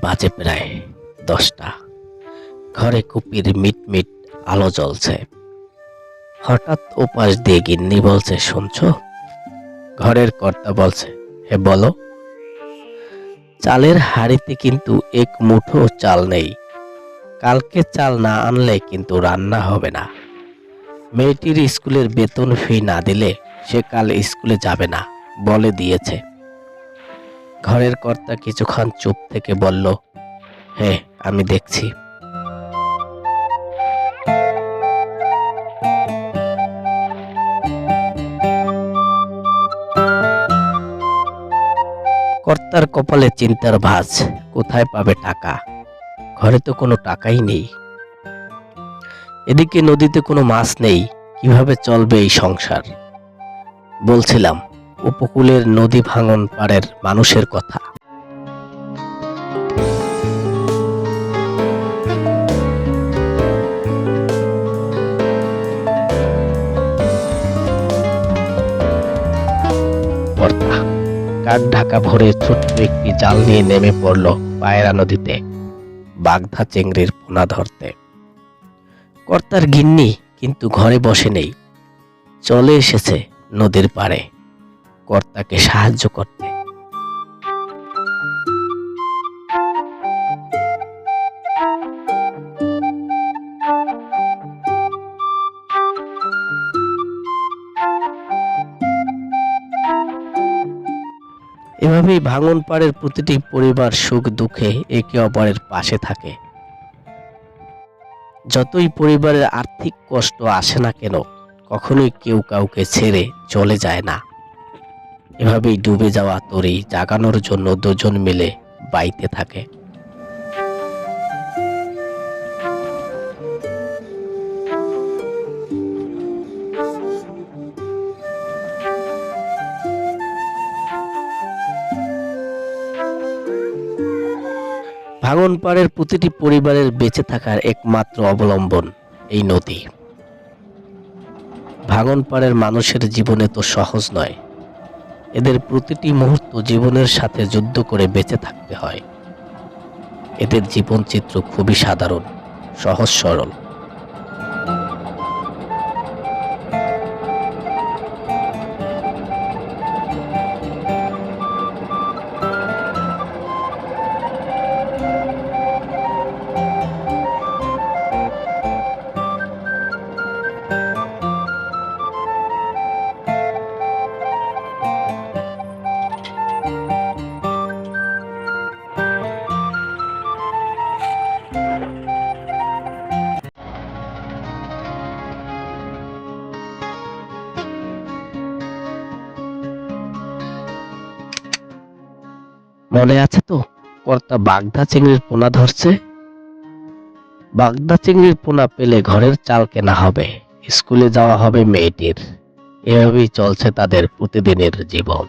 বাজে প্রায় 10টা। ঘরে কুপির মিটমিট আলো জ্বলছে। হঠাৎ ওপাশ দিয়ে গিন্নি বলছে, শুনছো? ঘরের কর্তা বলছে, হে বলো। চালের হাঁড়িতে কিন্তু এক মুঠো চাল নেই। কালকে চাল না আনলে কিন্তু রান্না হবে না। মেয়েটির স্কুলের বেতন ফি না দিলে সে কাল স্কুলে যাবে না বলে দিয়েছে। ঘরের কর্তা কিছুক্ষণ চুপ থেকে বলল, হ্যাঁ আমি দেখছি। কর্তার কপালে চিন্তার ভাঁজ। কোথায় পাবে টাকা? ঘরে তো কোনো টাকাই নেই। এদিকে নদীতে কোনো মাছ নেই। কিভাবে চলবে এই সংসার? বলছিলাম উপকূলের নদী ভাঙন পাড়ের মানুষের কথা। কর্তা কাক ঢাকা ভরে ছোট্ট একটি জাল নিয়ে নেমে পড়ল পায়রা নদীতে বাগদা চিংড়ির পোনা ধরতে। কর্তার গিন্নি কিন্তু ঘরে বসে নেই, চলে এসেছে নদীর পাড়ে কর্তাকে সাহায্য করতে। এভাবেই ভাঙন পাড়ের প্রতিটি পরিবার সুখ দুঃখে একে অপরের পাশে থাকে। যতই পরিবারের আর্থিক কষ্ট আসে না কেন, কখনোই কেউ কাউকে ছেড়ে চলে যায় না। এভাবেই ডুবে যাওয়া তরী জাগানোর জন্য দুজন মিলে বাইতে থাকে। ভাঙন পাড়ের প্রতিটি পরিবারের বেঁচে থাকার একমাত্র অবলম্বন এই নদী। ভাঙন পাড়ের মানুষের জীবনে তো সহজ নয়। এদের প্রতিটি মুহূর্ত জীবনের সাথে যুদ্ধ করে বেঁচে থাকতে হয়। এদের জীবন চিত্র খুবই সাধারণ, সহজ সরল। মনে আছে তো, কর্তা বাগদা চিংড়ির পোনা ধরছে। বাগদা চিংড়ির পোনা পেলে ঘরের চাল কেনা হবে, স্কুলে যাওয়া হবে মেয়েটির। এভাবেই চলছে তাদের প্রতিদিনের জীবন।